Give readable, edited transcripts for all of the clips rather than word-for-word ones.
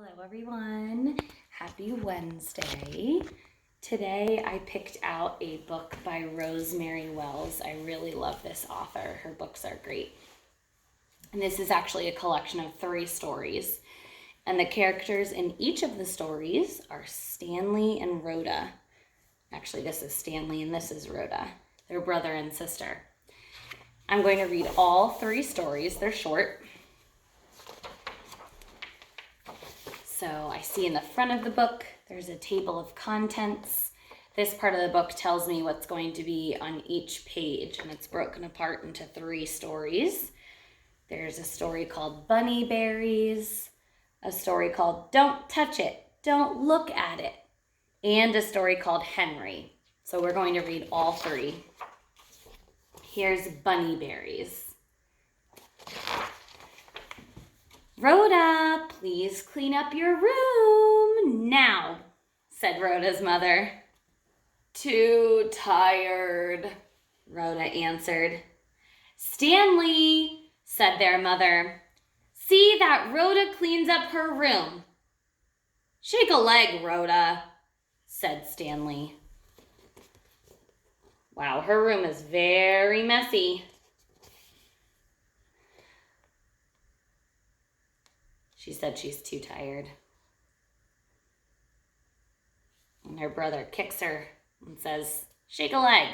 Hello everyone, happy Wednesday. Today I picked out a book by Rosemary Wells. I really love this author. Her books are great. And this is actually a collection of 3 stories. And the characters in each of the stories are Stanley and Rhoda. Actually, this is Stanley and this is Rhoda. They're brother and sister. I'm going to read all 3 stories. They're short. So I see in the front of the book, there's a table of contents. This part of the book tells me what's going to be on each page, and it's broken apart into 3 stories. There's a story called Bunny Berries, a story called Don't Touch It, Don't Look at It, and a story called Henry. So we're going to read all 3. Here's Bunny Berries. Rhoda, please clean up your room now, said Rhoda's mother. Too tired, Rhoda answered. Stanley, said their mother, see that Rhoda cleans up her room. Shake a leg, Rhoda, said Stanley. Wow, her room is very messy. She said she's too tired. And her brother kicks her and says, shake a leg.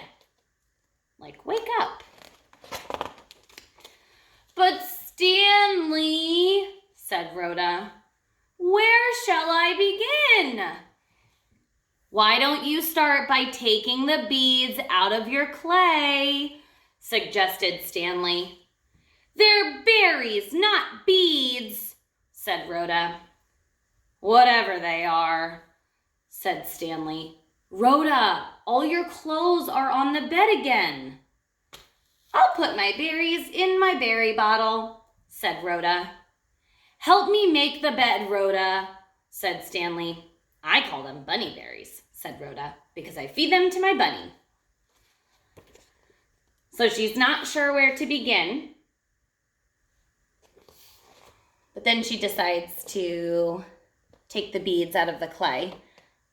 Like, wake up. But Stanley, said Rhoda, where shall I begin? Why don't you start by taking the beads out of your clay, suggested Stanley. They're berries, not beads, said Rhoda. Whatever they are, said Stanley. Rhoda, all your clothes are on the bed again. I'll put my berries in my berry bottle, said Rhoda. Help me make the bed, Rhoda, said Stanley. I call them bunny berries, said Rhoda, because I feed them to my bunny. So she's not sure where to begin. But then she decides to take the beads out of the clay,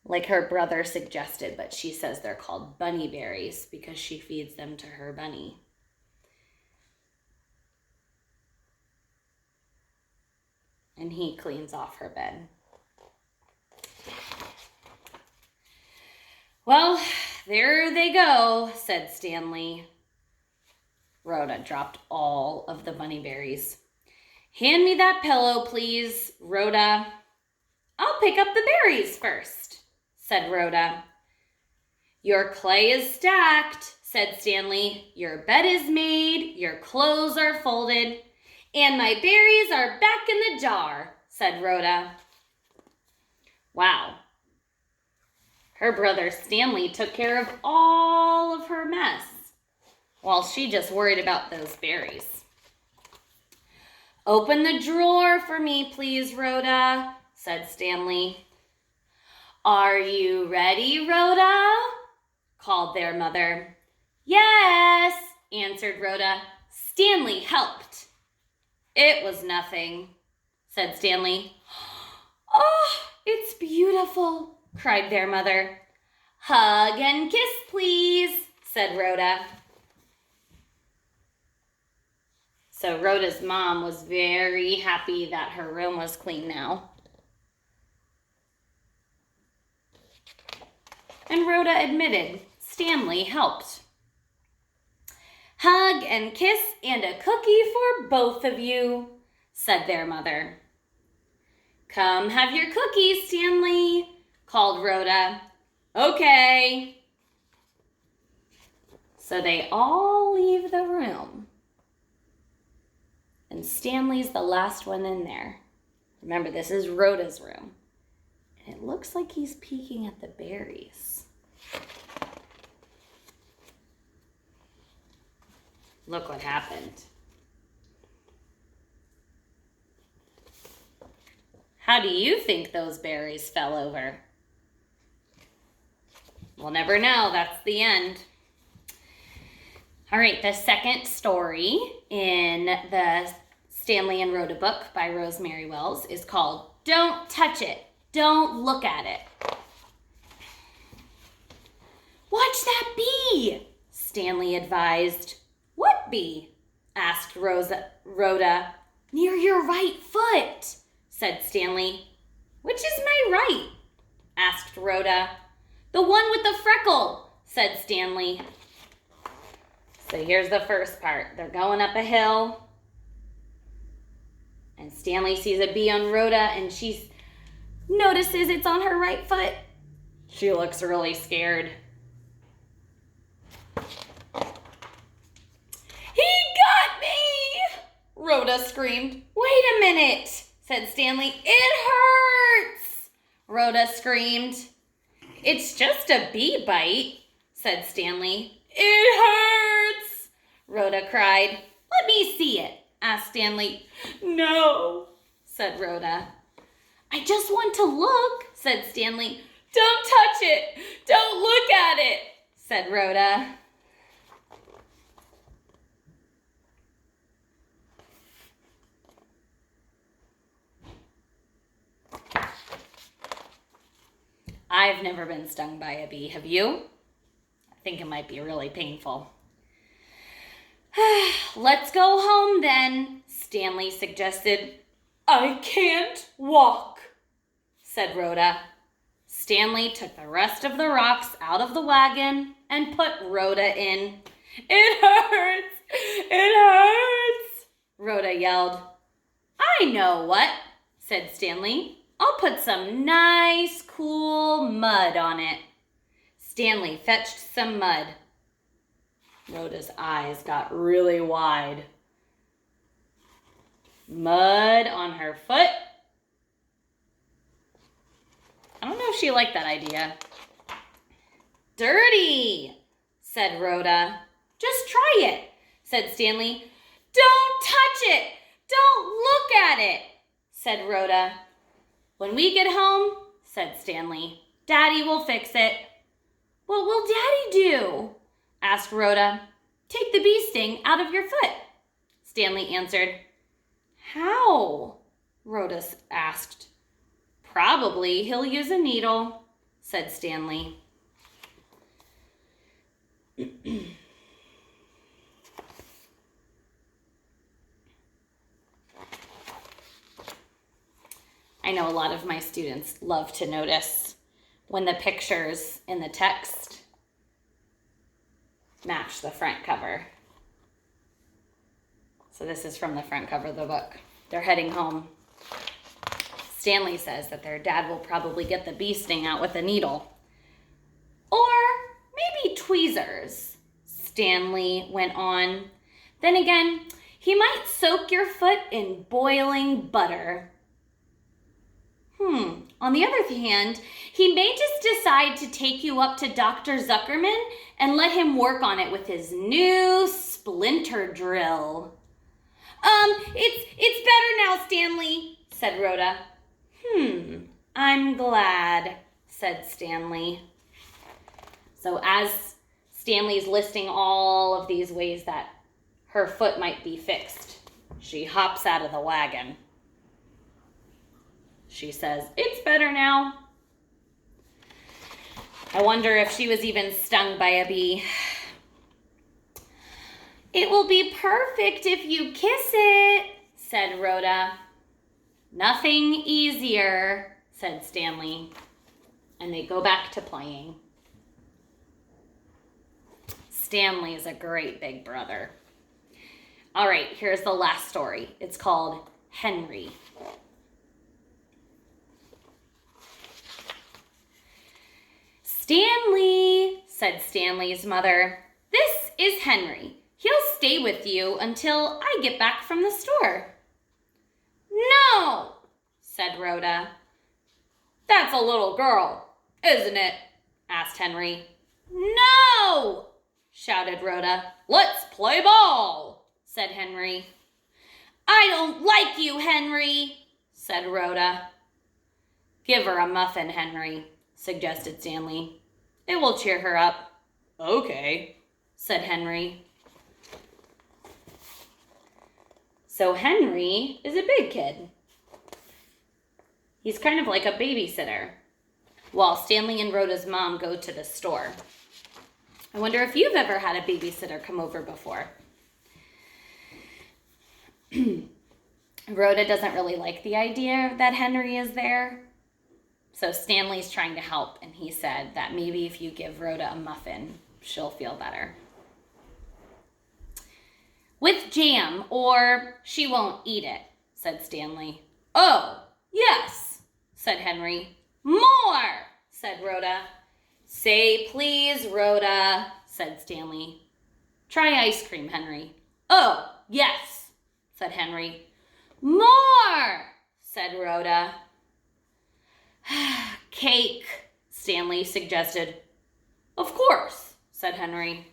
like her brother suggested, but she says they're called bunny berries because she feeds them to her bunny. And he cleans off her bed. Well, there they go, said Stanley. Rhoda dropped all of the bunny berries. Hand me that pillow, please, Rhoda. I'll pick up the berries first, said Rhoda. Your clay is stacked, said Stanley. Your bed is made, your clothes are folded, and my berries are back in the jar, said Rhoda. Wow. Her brother Stanley took care of all of her mess, while she just worried about those berries. Open the drawer for me, please, Rhoda, said Stanley. Are you ready, Rhoda? Called their mother. Yes, answered Rhoda. Stanley helped. It was nothing, said Stanley. Oh, it's beautiful, cried their mother. Hug and kiss, please, said Rhoda. So Rhoda's mom was very happy that her room was clean now. And Rhoda admitted Stanley helped. Hug and kiss and a cookie for both of you, said their mother. Come have your cookies, Stanley, called Rhoda. Okay. So they all leave the room. And Stanley's the last one in there. Remember, this is Rhoda's room. And it looks like he's peeking at the berries. Look what happened. How do you think those berries fell over? We'll never know. That's the end. All right, the second story in the Stanley and Rhoda book by Rosemary Wells is called Don't touch it. Don't look at it. Watch that bee, Stanley advised. What bee? Asked Rhoda. Near your right foot, said Stanley. Which is my right? Asked Rhoda. The one with the freckle, said Stanley. So here's the first part. They're going up a hill. And Stanley sees a bee on Rhoda and she notices it's on her right foot. She looks really scared. He got me! Rhoda screamed. Wait a minute, said Stanley. It hurts! Rhoda screamed. It's just a bee bite, said Stanley. It hurts! Rhoda cried. Let me see it, asked Stanley. No, said Rhoda. I just want to look, said Stanley. Don't touch it! Don't look at it, said Rhoda. I've never been stung by a bee, have you? I think it might be really painful. Let's go home then, Stanley suggested. I can't walk, said Rhoda. Stanley took the rest of the rocks out of the wagon and put Rhoda in. It hurts! It hurts! Rhoda yelled. I know what, said Stanley. I'll put some nice, cool mud on it. Stanley fetched some mud. Rhoda's eyes got really wide. Mud on her foot. I don't know if she liked that idea. Dirty, said Rhoda. Just try it, said Stanley. Don't touch it. Don't look at it, said Rhoda. When we get home, said Stanley, Daddy will fix it. What will Daddy do? Asked Rhoda. Take the bee sting out of your foot, Stanley answered. How? Rhoda asked. Probably he'll use a needle, said Stanley. I know a lot of my students love to notice when the pictures in the text match the front cover. So this is from the front cover of the book. They're heading home. Stanley says that their dad will probably get the bee sting out with a needle. Or maybe tweezers, Stanley went on. Then again, he might soak your foot in boiling butter. On the other hand, he may just decide to take you up to Dr. Zuckerman and let him work on it with his new splinter drill. It's better now, Stanley, said Rhoda. I'm glad, said Stanley. So as Stanley's listing all of these ways that her foot might be fixed, she hops out of the wagon. She says, it's better now. I wonder if she was even stung by a bee. It will be perfect if you kiss it, said Rhoda. Nothing easier, said Stanley. And they go back to playing. Stanley is a great big brother. All right, here's the last story. It's called Henry. Stanley, said Stanley's mother. This is Henry. He'll stay with you until I get back from the store. No, said Rhoda. That's a little girl, isn't it? Asked Henry. No, shouted Rhoda. Let's play ball, said Henry. I don't like you, Henry, said Rhoda. Give her a muffin, Henry, suggested Stanley. It will cheer her up. Okay, said Henry. So Henry is a big kid. He's kind of like a babysitter while Stanley and Rhoda's mom go to the store. I wonder if you've ever had a babysitter come over before. Rhoda doesn't really like the idea that Henry is there. So Stanley's trying to help, and he said that maybe if you give Rhoda a muffin, she'll feel better. With jam, or she won't eat it, said Stanley. Oh, yes, said Henry. More, said Rhoda. Say please, Rhoda, said Stanley. Try ice cream, Henry. Oh, yes, said Henry. More, said Rhoda. Cake, Stanley suggested. Of course, said Henry.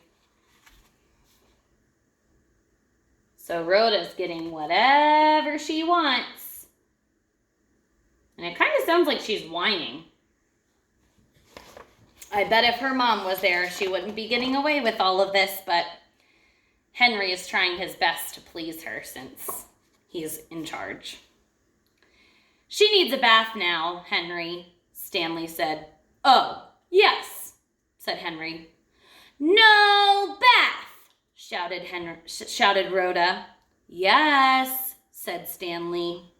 So Rhoda's getting whatever she wants. And it kind of sounds like she's whining. I bet if her mom was there, she wouldn't be getting away with all of this, but Henry is trying his best to please her since he's in charge. She needs a bath now, Henry, Stanley said. Oh, yes, said Henry. No bath, shouted Rhoda. Yes, said Stanley.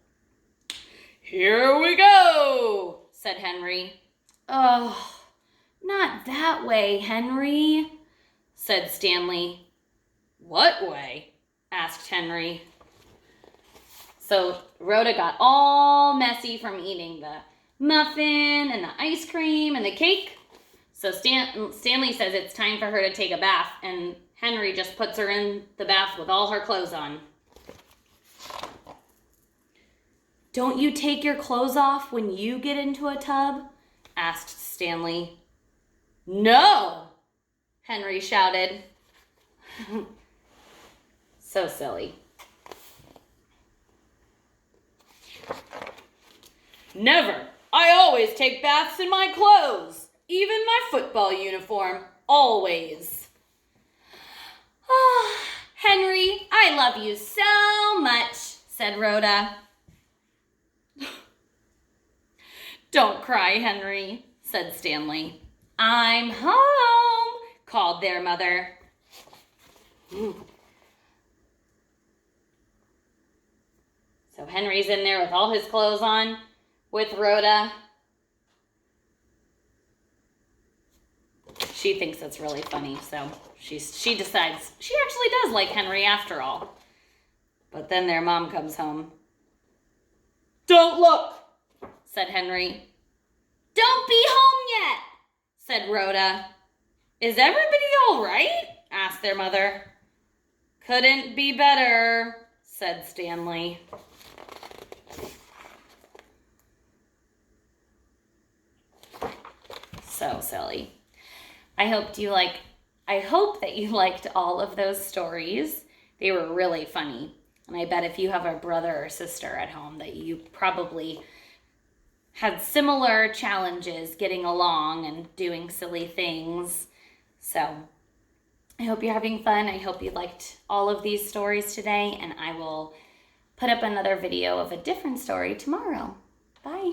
Here we go, said Henry. Oh, not that way, Henry, said Stanley. What way? Asked Henry. So Rhoda got all messy from eating the muffin and the ice cream and the cake. So Stanley says it's time for her to take a bath, and Henry just puts her in the bath with all her clothes on. Don't you take your clothes off when you get into a tub? Asked Stanley. No, Henry shouted. So silly. Never. I always take baths in my clothes. Even my football uniform. Always. Oh, Henry, I love you so much, said Rhoda. Don't cry, Henry, said Stanley. I'm home, called their mother. So Henry's in there with all his clothes on with Rhoda. She thinks it's really funny, so she decides she actually does like Henry after all. But then their mom comes home. Don't look, said Henry. Don't be home yet, said Rhoda. Is everybody all right? Asked their mother. Couldn't be better, said Stanley. So silly. I hope that you liked all of those stories. They were really funny. And I bet if you have a brother or sister at home that you probably had similar challenges getting along and doing silly things. So I hope you're having fun. I hope you liked all of these stories today, and I will put up another video of a different story tomorrow. Bye.